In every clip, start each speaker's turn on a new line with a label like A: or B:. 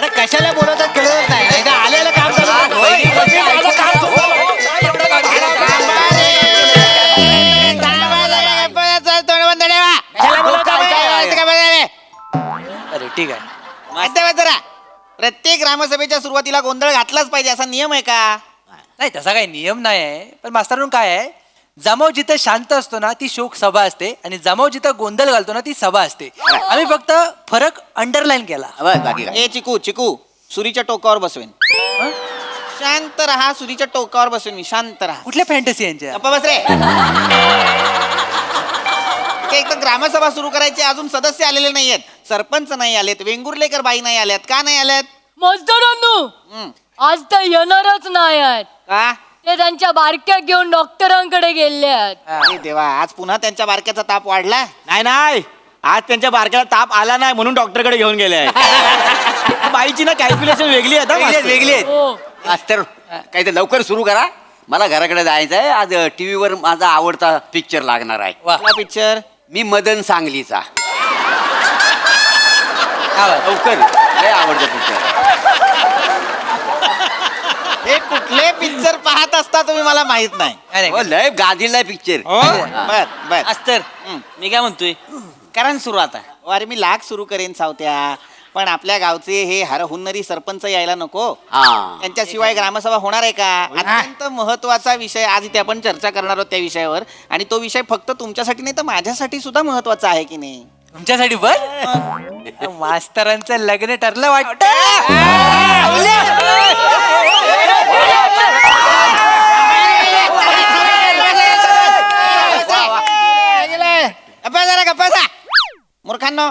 A: कशाला बोलवतात कळत नाही आलेलं काम
B: अरे ठीक आहे.
A: जरा प्रत्येक ग्रामसभेच्या सुरुवातीला गोंधळ घातलाच पाहिजे असा नियम आहे का?
B: नाही तसा काही नियम नाही आहे, पण मास्तरांनो काय आहे, जमाव जिथे शांत असतो ना ती शोक सभा असते आणि जमाव जिथं गोंधळ घालतो ना ती सभा असते. आम्ही फक्त फरक अंडरलाईन केला.
C: बाकी काय
A: ए चिकू चिकू सुरीच्या टोकावर बसवेन. शांत राहा, सुरीच्या टोकावर बसवेन मी. शांत राहा.
B: कुठल्या फॅन्टसी यांच्या?
A: गप्पा बस रे. एक तर ग्रामसभा सुरू करायची, अजून सदस्य आलेले नाहीयेत, सरपंच नाही आलेत, वेंगुर्लेकर बाई नाही आल्यात. का नाही आल्यात?
D: मजदूरांनो आज तर येणारच नाही आहेत.
A: का?
D: ते त्यांच्या बारक्या घेऊन डॉक्टरांकडे गेले आहेत.
A: अरे देवा, आज पुन्हा त्यांच्या बारक्याचा ताप वाढला.
C: नाही आज त्यांच्या बारक्याला ताप आला नाही म्हणून डॉक्टरकडे घेऊन गेले. बाईची ना कॅल्क्युलेशन वेगळी आहे.
B: वेगळी आहेत.
D: हो
E: मास्तर काही तर लवकर सुरू करा, मला घराकडे जायचं आहे. आज टीव्हीवर माझा आवडता पिक्चर लागणार आहे.
B: वा.
A: कुठला पिक्चर?
E: मी मदन सांगलीचा.
B: हा बघ.
E: लवकर लय आवडतं पिक्चर.
A: हे कुठले पिक्चर पाहत असता तुम्ही मला माहित नाही.
B: नाही,
E: हो,
B: नाही.
E: लय गाजलेला पिक्चर.
A: बर बर.
C: अस्तर मी काय म्हणतोय, कारण सुरू आता.
A: अरे मी लाख सुरू करेन सावत्या, पण आपल्या गावचे हे हरहुन्नरी सरपंच यायला नको.
E: हा
A: त्यांच्याशिवाय ग्रामसभा होणार आहे का? अत्यंत महत्वाचा विषय आज इथे आपण चर्चा करणार आहोत त्या विषयावर. आणि तो विषय फक्त तुमच्यासाठी नाही तर माझ्यासाठी सुद्धा महत्वाचा आहे की नाही?
B: तुमच्यासाठी बर मास्तरांचं लग्न ठरलं वाटत.
A: मूर्खांनो,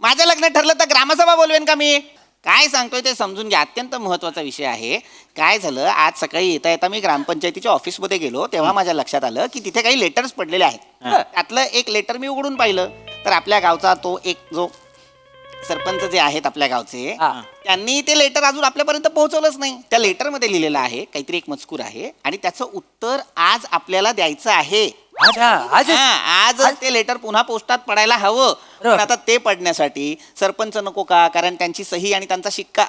A: माझं लग्न ठरलं तर ग्रामसभा बोलवेन का मी? काय सांगतोय ते समजून घ्या. अत्यंत महत्वाचा विषय आहे. काय झालं, आज सकाळी येता येता मी ग्रामपंचायतीच्या ऑफिसमध्ये गेलो तेव्हा माझ्या लक्षात आलं की तिथे काही लेटर्स पडलेले आहेत. त्यातलं एक लेटर मी उघडून पाहिलं तर आपल्या गावचा तो एक जो सरपंच जे आहेत आपल्या गावचे, त्यांनी ते लेटर अजून आपल्यापर्यंत पोहोचवलंच नाही. त्या लेटरमध्ये लिहिलेलं आहे काहीतरी एक मजकूर आहे आणि त्याचं उत्तर आज आपल्याला द्यायचं आहे. आज ते लेटर पुन्हा पोस्टात पडायला हवं. पण आता ते पडण्यासाठी सरपंच नको का? कारण त्यांची सही आणि त्यांचा शिक्का,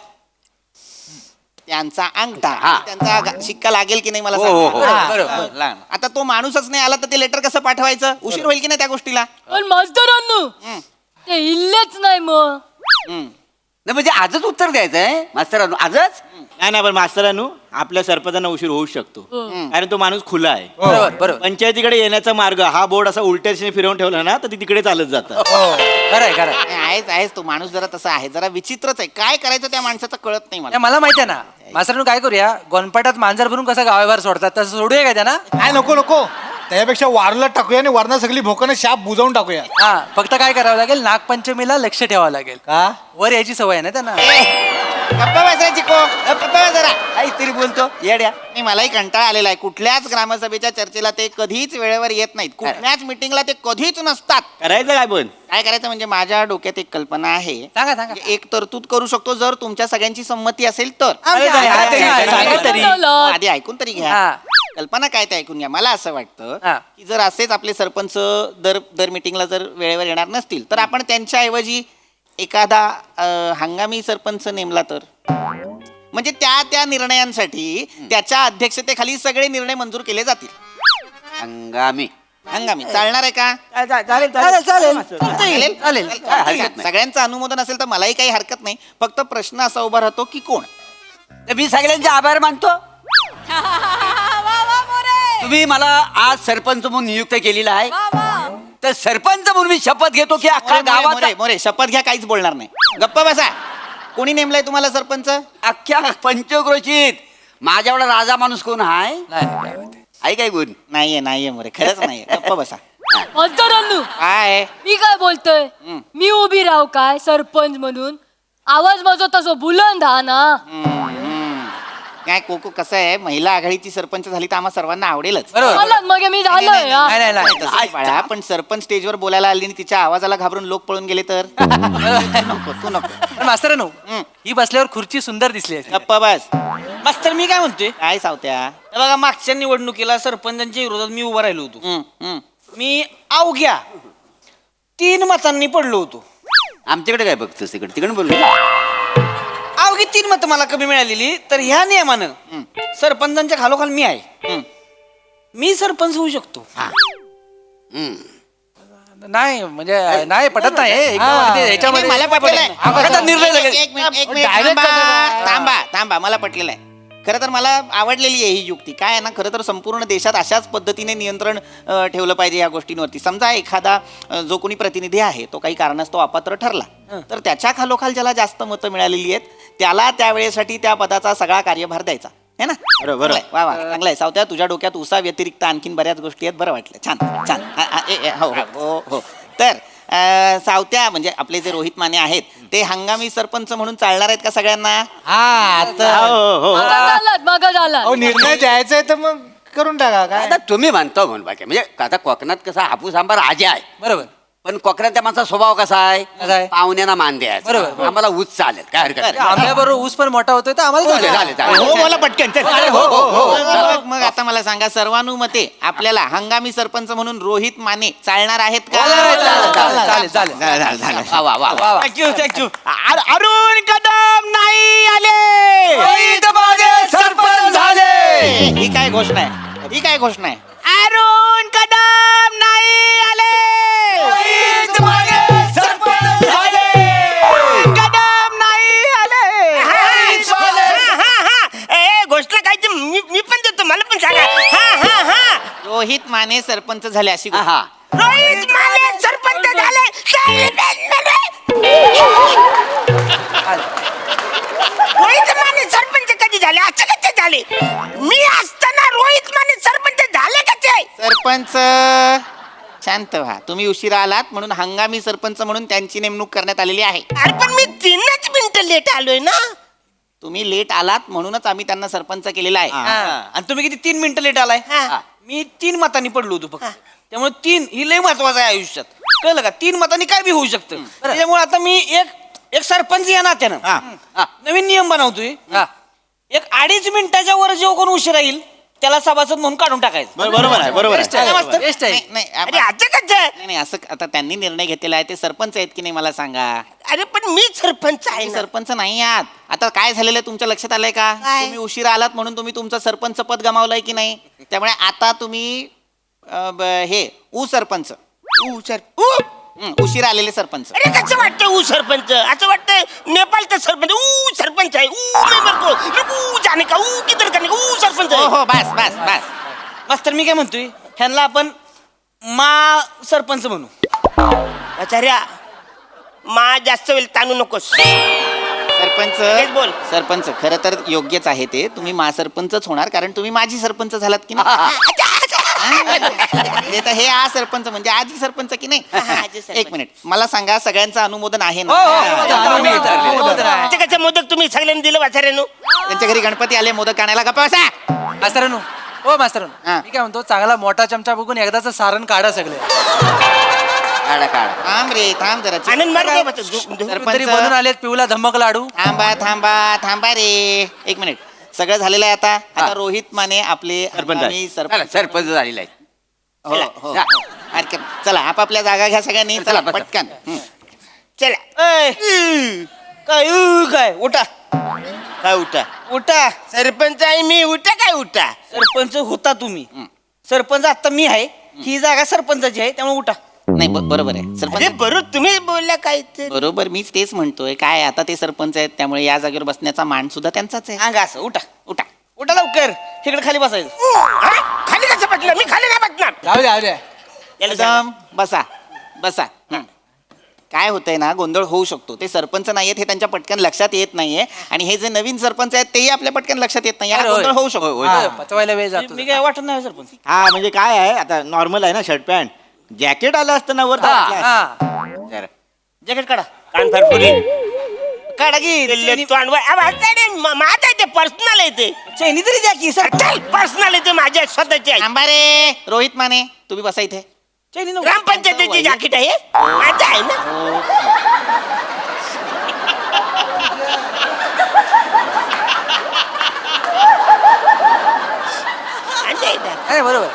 A: त्यांचा अंगठा, त्यांचा शिक्का लागेल की नाही मला सांगा. आता तो माणूसच नाही आला तर ते लेटर कसं पाठवायचं? उशीर होईल की नाही त्या गोष्टीला?
D: पण मजदूरांनो ते इल्लेच नाही मग.
E: नाही म्हणजे आजच उत्तर द्यायचं आहे मास्तरांनो, आजच.
C: नाही पण मास्तरांनो, आपल्या सरपंचांना उशीर होऊ शकतो कारण तो माणूस खुला आहे.
B: बरोबर.
C: पंचायतीकडे येण्याचा मार्ग हा बोर्ड असा उलट्या दिशेने फिरवून ठेवला ना तर ती तिकडे चालत जातं.
A: आहेच तो माणूस जरा तसा आहे, जरा विचित्रच आहे. काय करायचं त्या माणसाचं कळत नाही मला.
B: मला माहिती आहे ना. मास्तरांनो काय करूया, गोनपाटात मांजर भरून कसं गावाबाहेर सोडतात तसं सोडूया का त्यांना?
F: काय नको नको, त्यापेक्षा वारूला टाकूया आणि वरना सगळी भोकानं शाप बुजवून टाकूया.
B: हा, फक्त काय करावं लागेल, नागपंचमीला लक्ष ठेवावं लागेल.
F: का?
B: वर यायची सवय आहे ना त्यांना.
A: गप्पा बसायची को, गप्पा बस जरा.
E: काहीतरी बोलतो येड्या.
A: नाही, मलाही कंटाळा आलेला आहे. कुठल्याच ग्रामसभेच्या चर्चेला ते कधीच वेळेवर येत नाहीत. कुठल्याच मिटिंगला ते कधीच नसतात.
C: करायचं काय पण?
A: काय करायचं म्हणजे माझ्या डोक्यात एक कल्पना आहे.
B: सांगा.
A: म्हणजे एक तरतूद करू शकतो जर तुमच्या सगळ्यांची संमती असेल तर. आधी ऐकून तरी घ्या. कल्पना काय ते ऐकून घ्या. मला असं वाटतं की जर असेच आपले सरपंच दर मिटिंगला जर वेळेवर येणार नसतील तर आपण त्यांच्याऐवजी एखादा हंगामी सरपंच नेमला तर, म्हणजे त्या निर्णयांसाठी त्याच्या अध्यक्षतेखाली सगळे निर्णय मंजूर केले जातील.
E: हंगामी
A: चालणार आहे का? चालेल. सगळ्यांचं अनुमोदन असेल तर मलाही काही हरकत नाही. फक्त प्रश्न असा उभा राहतो की कोण?
E: मी सगळ्यांचे आभार मानतो. तुम्ही मला आज सरपंच म्हणून नियुक्त केलेला आहे, तर सरपंच म्हणून मी शपथ घेतो की अख्खा गावात.
A: मोरे शपथ घ्या, काहीच बोलणार नाही. गप्पा बसा. कोणी नेमलाय तुम्हाला सरपंच?
E: अख्ख्या पंचक्रोशीत माझ्या एवढा राजा माणूस कोण आहे? आई काय गुण
A: नाहीये मोरे, खरंच नाहीये. गप्पा बसा.
D: मजदूरांनो
A: काय
D: मी काय बोलतोय, मी उभी राहू काय सरपंच म्हणून? आवाज माझा तसं बुलंद हा ना.
A: काय कोको, कसं आहे, महिला आघाडीची सरपंच झाली तर आम्हा सर्वांना आवडेलच.
D: मला मग मी झालोय हा.
A: तसं बाळा, पण सरपंच स्टेजवर बोलायला आली आणि तिच्या आवाजाला घाबरून लोक पळून गेले तर? तू नको.
B: पण मास्तरांनो, ही बसल्यावर खुर्ची सुंदर दिसली आहे.
A: गप्पा बस.
C: मास्तर मी काय म्हणतोय,
A: काय सावत्या?
C: हे बघा, मागच्या निवडणुकीला सरपंचांच्या विरोधात मी उभा राहिलो होतो. मी अवघ्या 3 मतांनी पडलो होतो.
E: आमच्याकडे काय बघतोस? तिकडे बोलू.
C: मत मला कमी मिळालेली तर ह्या नियमानं सरपंचांच्या खालोखाल मी आहे
A: हं.
C: मी सरपंच होऊ शकतो
B: नाही म्हणजे नाही पटत नाही एकदम
F: हा.
B: अगदी ह्याच्यामध्ये
A: मला पटलेलं आहे.
B: आता निर्णय लगेच.
A: एक मिनिट, एक मिनिट,
F: Direct
A: थांबा, थांबा थांबा मला पटलेलं आहे. खरं तर मला आवडलेली आहे ही युक्ती. काय आहे ना, खरं तर संपूर्ण देशात अशाच पद्धतीने नियंत्रण ठेवलं पाहिजे या गोष्टींवरती. समजा एखादा जो कोणी प्रतिनिधी आहे तो काही कारणास्तव अपात्र ठरला तर त्याच्या खालोखाल ज्याला जास्त मतं मिळालेली आहेत त्याला त्यावेळेसाठी त्या पदाचा सगळा कार्यभार द्यायचा है ना.
C: बरोबर.
A: चांगलं आहे. वा वा चांगलं आहे. सावत्या, तुझ्या डोक्यात उसा व्यतिरिक्त आणखीन बऱ्याच गोष्टी आहेत. बरं वाटलं. छान छान. हो हो हो हो. तर सावत्या म्हणजे आपले जे रोहित माने आहेत ते हंगामी सरपंच म्हणून चालणार आहेत का सगळ्यांना?
F: हा आता
D: मग झाला
F: अहो निर्णय द्यायचा आहे तर मग करून टाका काय.
E: आता तुम्ही म्हणतो म्हणून बाकी म्हणजे आता कोकणात कसा हापूस आंबा राजा आहे,
B: बरोबर.
E: पण कोकणातल्या माणसाचा स्वभाव कसा
B: कसा आहे?
E: आहे? पाहुण्यांना मान द्यायचा.
B: बरोबर.
E: आम्हाला ऊस चालेल, काय हरकत नाही.
B: आंब्याबरोबर ऊस पण मोठा होतोय तर आम्हाला
E: चालेल,
B: चालेल.
E: चालेल, चालेल.
C: हो मला पटकन चल.
A: मग आता मला सांगा, सर्वानुमते आपल्याला हंगामी सरपंच म्हणून रोहित माने चालणार आहेत का?
B: चालेल, चालेल, चालेल.
A: झालं, झालं.
E: वा, वा, वा, वा.
C: Thank you thank you. अरुण कदम नाही आले.
E: रोहित माने सरपंच झाले.
A: ही काय घोषणा आहे? ही काय घोषणा आहे?
C: अरुण कदम नाही आले.
E: रोहित माने सरपंच झाले.
C: कदम नाही आले.
E: रोहित माने-
C: घोषणा काय ते मी पण देतो, मला पण सांगा. हा हा हा.
A: रोहित माने सरपंच झाले अशी
E: हा,
A: घोषणा.
E: हा.
C: रोहित माने सरपंच झाले. रोहित माने सरपंच कधी झाले? असं कसे झाले? मी असताना रोहित माने सरपंच झाले कसे?
A: सरपंच शांत व्हा. तुम्ही उशिरा आलात म्हणून हंगामी सरपंच म्हणून त्यांची नेमणूक करण्यात आलेली आहे.
C: अरे पण मी 3च मिनिटं लेट आलोय ना.
A: तुम्ही लेट आलात म्हणूनच आम्ही त्यांना सरपंच केलेला आहे.
C: आणि तुम्ही किती 3 मिनिटं लेट आलाय? मी 3 मतांनी पडलो होतो फक्त. त्यामुळे 3 ही लय महत्वाचं आहे आयुष्यात. कळलं का? 3 मतांनी काय बी होऊ शकतं. त्याच्यामुळे आता मी एक सरपंच या नात्यानं नवीन नियम बनवतोय.
B: हा.
C: एक 2.5 मिनिटाच्या वर जो कोण उशीर राहील त्याला सभासद म्हणून काढून टाकायचं.
F: बरोबर आहे बरोबर
B: Best आहे,
C: मास्तर?
B: best आहे.
A: नाही, नाही,
C: अरे आता कसं?
A: नाही, नाही, असं आता त्यांनी निर्णय घेतलेला आहे. ते सरपंच आहेत की नाही मला सांगा.
C: अरे पण मी सरपंच आहे
A: तुम्ही
C: ना.
A: सरपंच नाही आहात. आता काय झालेलं आहे तुमच्या लक्षात आलंय का?
C: काय?
A: तुम्ही उशिरा आलात म्हणून तुम्ही तुमचं सरपंच पद गमावलंय की नाही. त्यामुळे आता तुम्ही हे सरपंच उशिरा आलेले सरपंच.
C: अरे कसं वाटतं सरपंच? असं वाटतं नेपाळचं सरपंच सरपंच आहे. मेंबर को जाणे का किधर करणे का सरपंच
A: हो
C: आहे.
A: हो बस बस बस.
C: मास्तर मी काय म्हणतोय, ह्यांना आपण सरपंच म्हणू. आचार्या जास्त वेळ ताणू नकोस. हेच बोल.
A: सरपंच सरपंच खरं तर योग्यच आहे ते. तुम्ही महासरपंचच होणार कारण तुम्ही माझी सरपंच झालात की नाही. ते तर हे सरपंच म्हणजे आजी सरपंच की नाही.
C: आजी सरपंच.
A: एक मिनिट मला सांगा, सगळ्यांचं अनुमोदन आहे
B: हो, हो, हो,
A: ना?
B: आम्ही अनुमोदन आहे.
C: ते कसं मोदक तुम्ही सगळ्यांनी दिलं वाचाऱ्यानो?
A: त्यांच्या घरी गणपती आले, मोदक आणायला गप्पा बसा.
B: मास्तरांनो, हो मास्तरांनो,
A: हा.
B: मी काय म्हणतो, चांगला मोठा चमचा बघून एकदाच सारण काढा सगळे.
E: काढा, काढा.
A: थांब रे थांब जरा.
C: आनंद मार्ग
B: तरी बनून आलेत पिऊला धम्मक लाडू.
A: थांबा थांबा थांबा रे. एक मिनिट. सगळं झालेलं आहे आता. आता
E: हा.
A: रोहित माने आपले
C: सरपंच
A: हंगामी
E: चला,
A: सरपंच.
E: सरपंच झालेला आहे.
A: हो हो हो. हरकत. चला आपापल्या जागा घ्या सगळ्यांनी.
E: चला,
A: चला
E: बसा.
A: पटकन.
C: चला. काय उठा. काय उठा सरपंच आहे मी. उठा काय उठा. सरपंच होता तुम्ही. सरपंच आता मी आहे. ही जागा सरपंचाची आहे त्यामुळे उठा.
A: नाही बरोबर आहे
C: अरे
A: सरपंच.
C: बरोबर तुम्ही बोलला काय ते.
A: बरोबर मीच तेच म्हणतोय. काय आता ते सरपंच आहेत त्यामुळे या जागेवर बसण्याचा मान सुद्धा त्यांचाच आहे.
C: अंगा असं उठा उठा लवकर. इकडे खाली बसायचं. खाली कसं बसणार? मी खाली नाही बसणार.
F: जाऊ द्या जाऊ द्या.
C: याला सांगा.
A: एकदम बसा बसा. काय होतंय ना, गोंधळ होऊ शकतो. ते सरपंच नाहीयेत हे त्यांच्या पटकन लक्षात येत नाहीये आणि हे जे नवीन सरपंच आहेत तेही आपल्या पटकन लक्षात येत नाही.
B: अरे होय.
A: गोंधळ होऊ शकतो.
B: होय, पचवायला वेळ जातो.
C: मी काय वाटत नाही सरपंच.
G: हा म्हणजे काय आहे आता नॉर्मल आहे ना शर्ट पॅन्ट. जॅकेट आलं असतं ना वर
B: हा,
G: घातलं असतं.
B: हा.
G: जरा.
C: जॅकेट काढा. कान फाडफुडी काढा की. माझं आहे ते पर्सनल आहे ते. चैनी तरी द्या की सर. चल पर्सनल आहे ते माझ्या स्वतःचे आहे.
A: थांबा रे रोहित माने, तुम्ही बसा इथे.
C: चैनी ग्रामपंचायतीची जॅकेट आहे. माझं आहे ना. माझं आहे ना.
B: अरे बरोबर.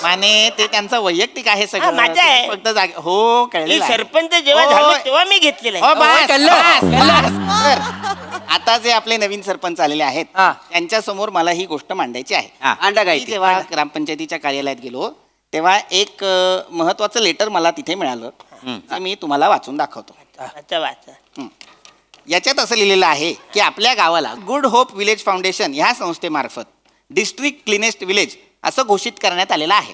A: माने ते त्यांचं वैयक्तिक आहे
C: हा,
A: सगळं.
C: माझं आहे.
A: तुम्ही फक्त जागे हो
C: मी
A: कळलेलं आहे.
C: सरपंच जेव्हा
A: हो.
C: झालो तेव्हा मी घेतलेलं
A: हो
C: आहे.
A: बस,
B: कळलं,
A: बस,
B: कळलं.
A: बस. आता जे आपले नवीन सरपंच आलेले आहेत
B: हा.
A: त्यांच्या समोर मला ही गोष्ट मांडायची आहे
E: अंडा
A: मी
E: काय
A: जेव्हा ग्रामपंचायतीच्या कार्यालयात गेलो तेव्हा एक महत्वाचं लेटर मला तिथे मिळालं ते मी तुम्हाला वाचून दाखवतो
G: अच्छा वाचा.
A: याच्यात असं लिहिलेलं आहे की आपल्या गावाला गुड होप विलेज फाउंडेशन ह्या संस्थेमार्फत डिस्ट्रिक्ट क्लिनेस्ट विलेज असं घोषित करण्यात आलेलं आहे.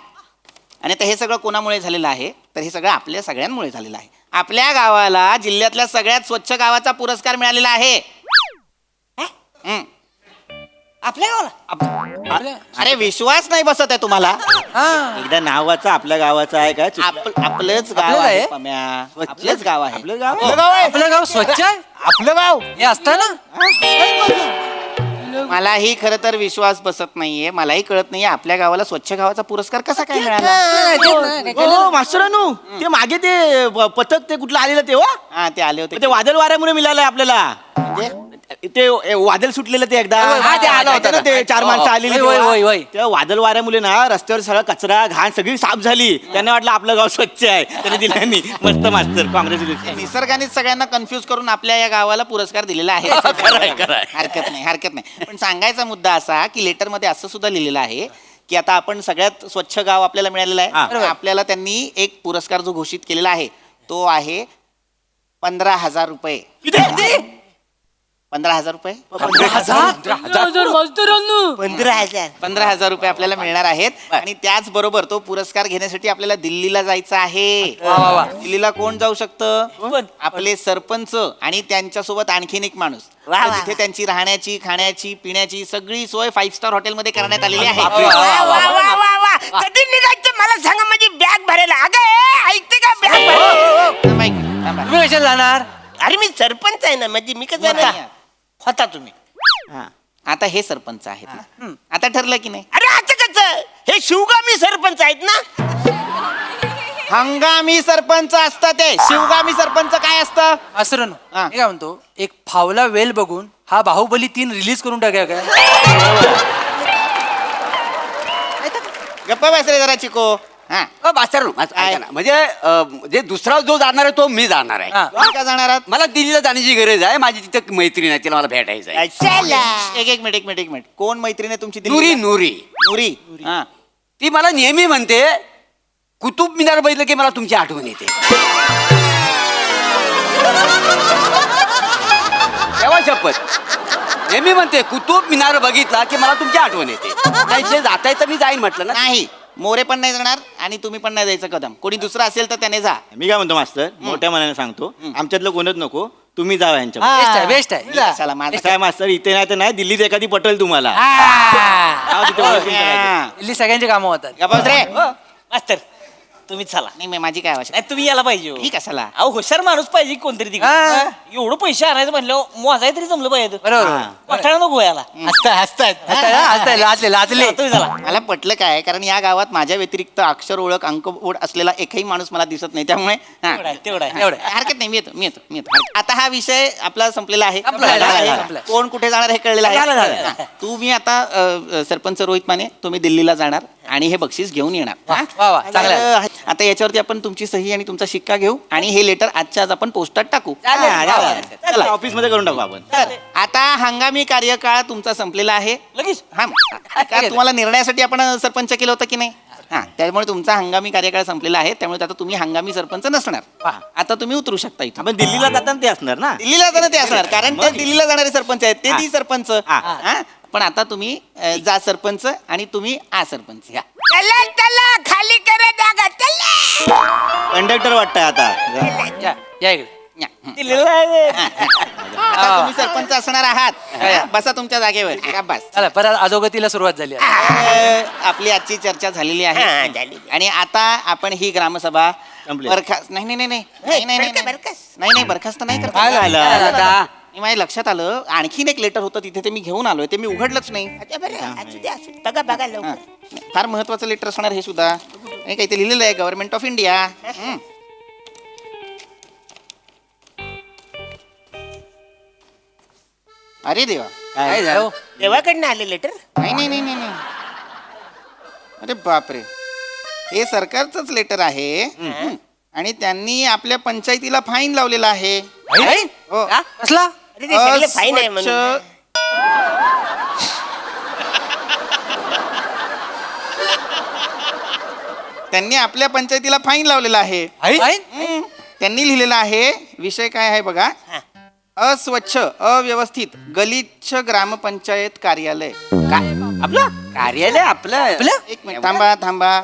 A: आणि आता हे सगळं कोणामुळे झालेलं आहे तर हे सगळं आपल्या सगळ्यांमुळे झालेलं आहे. आपल्या गावाला जिल्ह्यातल्या सगळ्यात स्वच्छ गावाचा पुरस्कार मिळालेला आहे. हं.
C: आपल्या गावाला
A: अरे विश्वास नाही बसत आहे तुम्हाला.
B: हा
G: एकदा नाव वाचा आपल्या गावाचं आहे का
A: आपलंच गाव
B: आपलंच
A: आहे
B: आहे?
A: पम्या. आपलंच गाव आहे.
G: आपलं गाव
F: आपलं गाव आहे
B: आपलं गाव स्वच्छ आहे
F: आपलं गाव
B: हे असतं ना
A: मलाही खरं तर विश्वास बसत नाहीये. मलाही कळत नाहीये आपल्या गावाला स्वच्छ गावाचा पुरस्कार कसा काय मिळाला.
G: हो मास्तरानू ते मागे ते पथक ते कुठलं आलेलं तेव्हा
A: हा ते आले होते
G: ते वादळ वाऱ्यामुळे मिळालंय आपल्याला
A: म्हणजे
G: ते वादळ सुटलेलं ते एकदा
B: हा, ते आलं होतं
G: ना ते 4 माणसं आलेली
B: होय, होय, होय.
G: तेव्हा. त्या वादळ वाऱ्यामुळे ना रस्त्यावर सगळा कचरा घाण सगळी साफ झाली. त्यांना वाटलं आपलं गाव स्वच्छ आहे त्याने दिल्यानी मस्त मास्तर काँग्रेस
A: निसर्गानेच सगळ्यांना कन्फ्युज करून आपल्या या गावाला पुरस्कार दिलेला आहे. हरकत नाही हरकत नाही. पण सांगायचा मुद्दा असा की लेटर मध्ये असं सुद्धा लिहिलेलं आहे की आता आपण सगळ्यात स्वच्छ गाव आपल्याला मिळालेलं आहे. आपल्याला त्यांनी एक पुरस्कार जो घोषित केलेला आहे तो आहे 15,000 रुपये. 15,000 रुपये
D: 15,000 मजदूरांनो
A: 15,000 रुपये आपल्याला मिळणार आहेत. आणि त्याचबरोबर तो पुरस्कार घेण्यासाठी आपल्याला दिल्लीला जायचं आहे.
B: वा, वा, वा.
A: दिल्लीला कोण जाऊ शकतं आपले सरपंच आणि त्यांच्यासोबत आणखीन एक माणूस. तर तिथे त्यांची राहण्याची खाण्याची पिण्याची सगळी सोय 5 स्टार हॉटेलमध्ये करण्यात आलेली आहे.
H: कधी निघायचं मला सांगा माझी बॅग भरायला. अगं ऐकते का बॅग
A: थांबा एक मिनिट, थांबा.
B: तुम्ही कशाला जाणार
H: अरे मी सरपंच आहे ना म्हणजे मी कसं जाणार?
A: नाही.
C: होता तुम्ही
A: आता हे सरपंच आहेत ना आता ठरलं की नाही.
H: अरे आता कसं हे शिवगामी सरपंच आहेत ना.
A: हंगामी सरपंच असतं ते. शिवगामी सरपंच काय असतं.
B: असं
A: हा.
B: मी काय म्हणतो एक फावला वेल बघून हा बाहुबली 3 रिलीज करून टाकूया काय
A: गप्पा बस रे जरा चिको. हा
E: मास्तर ऐका ना म्हणजे जे दुसरा जो जाणार आहे तो मी जाणार आहे.
B: हा.
A: तुम्ही का जाणार आहात.
E: मला दिल्लीला जाण्याची गरज आहे. माझी तिथे मैत्रीण आहे तिला मला भेटायचं आहे.
A: एक मिनिट कोण मैत्रीण आहे तुमची
E: नुरी
A: दिल्लीला?
E: नुरी
A: नुरी हा
E: ती मला नेहमी म्हणते कुतुब मिनार बघितलं की मला तुमची आठवण येते. तेव्हा शपथ नेहमी म्हणते कुतुब मिनार बघितला की मला तुमची आठवण येते. नाही जे जाता येतं मी जाईन म्हटलं ना.
A: नाही मोरे पण नाही जाणार आणि तुम्ही पण नाही जायचं कदम. कोणी दुसरं असेल तर त्याने जा.
G: मी काय म्हणतो मास्तर मोठ्या मनाने सांगतो आमच्यातलं कोणच नको तुम्ही जावा यांच्या
B: बेस्ट आहे बेस्ट आहे
A: चला माझं
G: काय मास्तर इथे नाही तर नाही दिल्लीत एखादी पटेल तुम्हाला जावा तिथे ओळखून टाकायचं.
A: हा.
B: दिल्ली सगळ्यांची कामं होतात
A: गप्पा बस रे.
C: मास्तर तुम्ही चला.
A: नाही माझी काय आवश्यक
C: नाही तुम्ही याला पाहिजे हो.
A: ठीक कशाला.
C: अहो हुशार माणूस पाहिजे कोणतरी तिकडे.
B: हा.
C: एवढं पैसे आणायचं म्हणलं मोजाय तरी जमलं पाहिजे.
B: बरोबर
C: मोठ्याला नको याला.
B: हसताय लाजले
C: तुम्ही चला.
A: मला पटलं काय कारण या गावात माझ्या व्यतिरिक्त अक्षर ओळख अंक ओढ असलेला एकही माणूस मला दिसत नाही त्यामुळे हा.
C: तेवढा आहे.
B: एवढं
A: हरकत नाही मी येतो. आता हा विषय आपला संपलेला आहे.
B: संपला.
A: कोण कुठे जाणार हे कळलेलं
C: झालं.
A: आहे. तुम्ही आता सरपंच रोहित माने तुम्ही दिल्लीला जाणार आणि हे बक्षीस घेऊन येणार. हा?
B: वा वा चांगलं आहे.
A: तर आता याच्यावरती आपण तुमची सही आणि तुमचा शिक्का घेऊ आणि हे लेटर आजच्या आज आपण पोस्टात टाकू.
G: चला ऑफिस मध्ये करून टाकू आपण.
A: तर आता हंगामी कार्यकाळ तुमचा संपलेला आहे.
C: लगेच
A: हा का तुम्हाला निर्णयासाठी आपण सरपंच केलं होतं की नाही. हा त्यामुळे तुमचा हंगामी कार्यकाळ संपलेला आहे त्यामुळे आता तुम्ही हंगामी सरपंच नसणार. आता तुम्ही उतरू शकता इथून.
G: आपण दिल्लीला जाताना ते असणार ना.
A: दिल्लीला जाणं ते असणार कारण ते दिल्लीला जाणारे सरपंच आहेत ते ती सरपंच. हा? पण आता तुम्ही जा सरपंच आणि तुम्ही आ सरपंच घ्या.
H: चला चला खाली करा जागा चला.
G: कंडक्टर वाटतंय आता.
B: या इकडे
A: या.
C: दिलेलं आहे.
A: आता तुम्ही सरपंच असणार आहात. हा? बसा तुमच्या जागेवर. का बस.
B: चला परत अधोगतीला सुरुवात झाली आहे.
A: आपली आजची चर्चा झालेली
H: हा,
A: आहे
H: झाली.
A: आणि आता आपण ही ग्रामसभा
G: संपली.
A: बरखास्त नाही बरखास्त नाही करता.
G: काय झालं?
E: आता
A: आणि माझ्या लक्षात आलं आणखीन एक लेटर होतं तिथे ते मी घेऊन आलोय ते मी उघडलंच नाही.
H: अच्छा बरं असू दे असू दे. बघा बघा
A: हा.
H: लवकर.
A: फार महत्वाचं लेटर असणार हे सुद्धा. हे काही ते लिहिलेलं आहे गव्हर्नमेंट ऑफ इंडिया. अरे देवा.
E: काय झालं
H: देवाकडनं आले लेटर.
A: नाही अरे बापरे हे सरकारचंच लेटर आहे. आणि त्यांनी आपल्या पंचायतीला फाईन लावलेला आहे.
B: फाईन?
A: हो.
B: कसला
H: ते सगळे फाईन आहे म्हणून.
A: अस्वच्छ त्यांनी आपल्या पंचायतीला फाईन लावलेला आहे.
B: फाईन?
A: त्यांनी लिहिलेला आहे, विषय काय आहे बघा. अस्वच्छ अव्यवस्थित गलिच्छ ग्रामपंचायत कार्यालय.
E: आपलं कार्यालय आपलं
A: एक मिनिट थांबा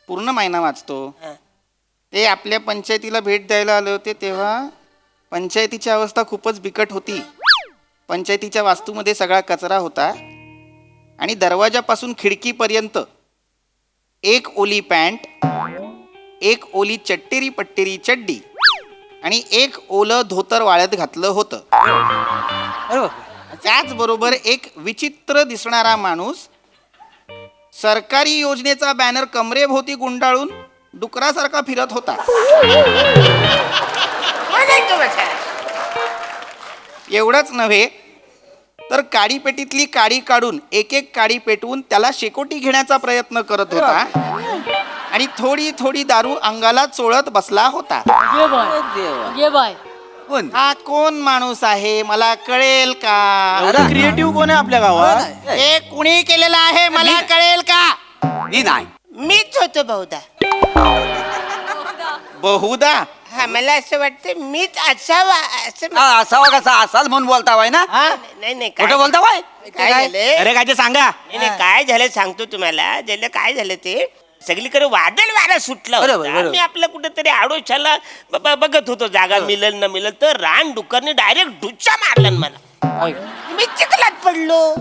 A: पूर्ण महिना वाचतो. ते आपल्या पंचायतीला भेट द्यायला आले होते तेव्हा पंचायतीची अवस्था खूपच बिकट होती. पंचायतीच्या वास्तूमध्ये सगळा कचरा होता आणि दरवाजापासून खिडकीपर्यंत एक ओली पॅन्ट, एक ओली चट्टेरी पट्टेरी चड्डी आणि एक ओलं धोतर वाळत घातलं होतं.
B: अरे बापरे.
A: त्याचबरोबर एक विचित्र दिसणारा माणूस सरकारी योजनेचा बॅनर कमरेभोवती गुंडाळून डुकरासारखा फिरत होता.
H: म्हणायचं बसा.
A: एवढंच नव्हे तर काडीपेटीतली काडी काढून एक एक काडी पेटवून त्याला शेकोटी घेण्याचा प्रयत्न करत होता आणि थोडी थोडी दारू अंगाला चोळत बसला होता.
D: ये बाय
E: कोण
A: हा कोण माणूस आहे मला कळेल का?
G: क्रिएटिव्ह कोण आहे आपल्या गावात?
A: हे कुणी केलेलं आहे मला कळेल का?
E: मी नाही.
H: मीच होतो बहुधा.
A: बहुधा
H: हा मला असं वाटतं मीच असावा असं.
E: असावा कसा असाल म्हणून बोलता वाय ना
H: नाही
E: कुठं बोलता वाय
H: काय झालं?
G: अरे काय ते सांगा.
H: नाही काय झालं सांगतो तुम्हाला. ज्याला काय झालं ते सगळीकडे वादळ वारा सुटला
B: बरोबर,
H: होता.
B: बरोबर.
H: मी आपलं कुठेतरी आडोशाला बघत होतो जागा मिळेल न मिळेल तर रान डुकरने डायरेक्ट डुच्चा मारला मला. मी चिखलात पडलो.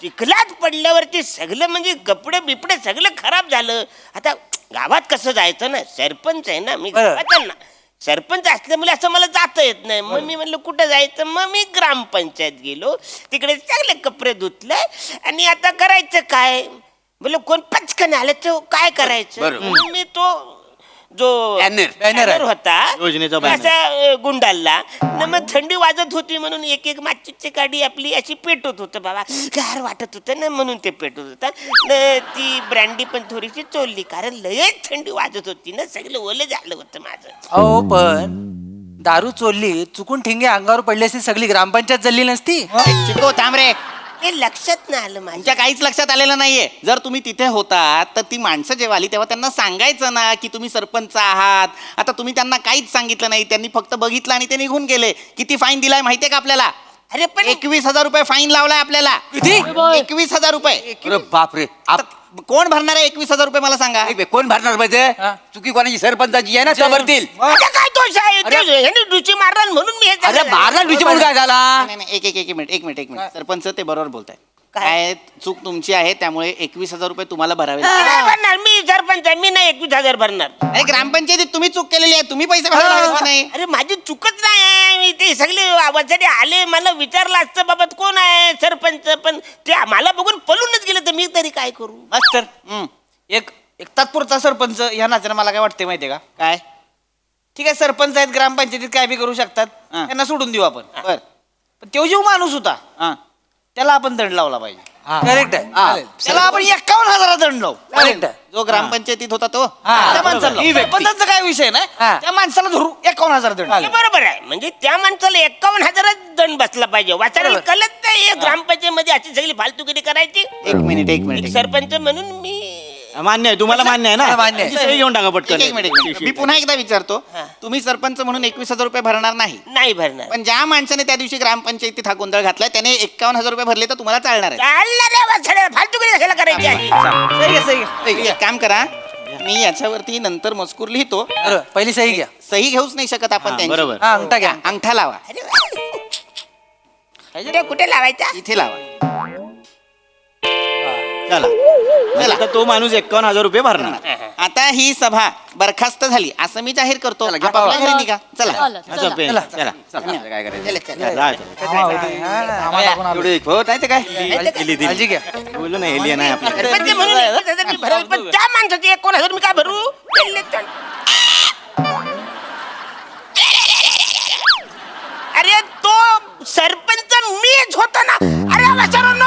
H: चिखलात पडल्यावरती सगळं म्हणजे कपडे बिपडे सगळं खराब झालं. आता गावात कसं जायचं ना, सरपंच आहे ना मी गावाचा ना, सरपंच असल्यामुळे असं मला जाता येत नाही. मग मी म्हणलं कुठं जायचं, मग मी ग्रामपंचायत गेलो. तिकडे चांगले कपडे धुतले आणि आता करायचं काय, बोल कोण पचकन आलं तर काय करायचं. म्हणून मी तो जो बॅनर होता
G: योजनेचा banner.
H: असा गुंडाळला न मग थंडी वाजत होती म्हणून एक एक माचीची काडी आपली अशी पेटत होतं बाबा. गार वाटत होतं ना म्हणून ते पेटत होतं. न ती ब्रँडी पण थोडीशी चोलली कारण लयच थंडी वाजत होती ना, सगळं ओलं झालं होतं माझं.
B: अहो पण दारू चोरली चुकून ठिंगे अंगावर पडली असती सगळी ग्रामपंचायत जल्ली नसती.
A: चिको थांब रे.
H: ते लक्षात नाही आलं माझ्या.
A: तुमच्या काहीच लक्षात आलेलं नाहीये. जर तुम्ही तिथे होतात तर ती माणसं जेव्हा आली तेव्हा त्यांना सांगायचं ना की तुम्ही सरपंच आहात. आता तुम्ही त्यांना काहीच सांगितलं नाही, त्यांनी फक्त बघितलं आणि ते निघून गेले. किती फाईन दिलाय माहितीये का आपल्याला?
H: अरे पण
A: 21,000 रुपये फाईन लावलाय आपल्याला.
B: किती?
A: 21,000 रुपये.
E: अरे बापरे
A: कोण भरणार आहे 21,000 रुपये मला सांगा?
E: कोण भरणार पाहिजे? चुकी कोणाची सरपंचाची आहे ना त्या भरतील.
H: आता काय दोष आहे? ते ह्याने डुची मारला म्हणून मी हे
E: अरे
H: झालं.
E: मारला डुची म्हणून काय झाला?
A: नाही नाही, एक मिनिट सरपंच ते बरोबर बोलताय. काय चूक तुमची आहे त्यामुळे 21,000 रुपये तुम्हाला भरावे लागतील.
H: नाही भरणार मी सरपंच आहे, मी नाही 21,000 भरणार.
A: अरे ग्रामपंचायतीत तुम्ही चूक केलेली आहे, तुम्ही पैसे भरावे लागत नाही.
H: अरे माझी चुकच नाही आहे. मी ते सगळे आवाजाने आले, मला विचारलं असतं बाबा कोण आहे सरपंच, पण ते मला बघून पळूनच गेलं तर मी तरी काय करू.
C: मास्तर एक एक तात्पुरता सरपंच ह्या नात्यानं मला काय वाटतंय माहितीये का?
A: काय
C: ठीक आहे सरपंच आहेत ग्रामपंचायतीत काय बी करू शकतात, त्यांना सोडून देऊ आपण.
A: बर
C: पण तो जो माणूस होता
A: हा
C: त्याला आपण दंड लावला पाहिजे.
B: करेक्ट आहे.
C: त्याला आपण 51,000 दंड लावू.
B: करेक्ट आहे.
A: जो ग्रामपंचायतीत होता तो.
C: त्या माणसाला लावू. सरपंचाचा काय विषय नाही,
B: हा.
C: त्या माणसाला धरू 51,000 दंड.
H: हे बरोबर आहे. म्हणजे त्या माणसाला 51,000 दंड बसला पाहिजे. वाचायला कळत नाही ग्रामपंचायत मध्ये अशी सगळी फालतुगिरी करायची.
A: एक मिनिट
H: एक सरपंच म्हणून मी
G: मान्य आहे तुम्हाला, मान्य आहे ना?
B: मान्य आहे.
G: सही घेऊन टाका पटकन.
A: एक मिनिट मी पुन्हा एकदा विचारतो. तुम्ही सरपंच म्हणून 21,000 रुपये भरणार नाही,
H: नाही भरणार.
A: पण ज्या माणसाने त्या दिवशी ग्रामपंचायतीत हा गोंधळ घातलाय त्याने 51,000 रुपये भरले तर तुम्हाला चालणार आहे.
H: चालणार आहे वाचायला, फालतुगिरी कशाला करायची अशी?
C: सही घे, सही घे.
A: एक काम करा, मी याच्यावरती नंतर मजकूर लिहितो.
B: बरोबर. पहिली सही घ्या.
A: सही घेऊच नाही शकत आपण त्यांची.
G: बरोबर.
B: हा अंगठा घ्या.
A: अंगठा लावा,
H: अरे वा. कुठे लावायचा?
A: इथे लावा.
G: चला आता तो माणूस 51,000 रुपये भरणार.
A: आता ही सभा बरखास्त झाली असं मी जाहीर करतो. आपापल्या घरी निघा. चला.
G: असं पे- चला
E: काय करायचं?
G: चला.
E: एवढे हो नाही तर काय
B: काळजी घ्या.
G: बोलू ना एलियन आहे आपल्या.
H: सरपंच म्हणून 21,000 मी भरावे, पण त्या माणसाचे 51,000 मी काय भरू? अरे तो सरपंच मीच होतो ना. अरे वासरांनो,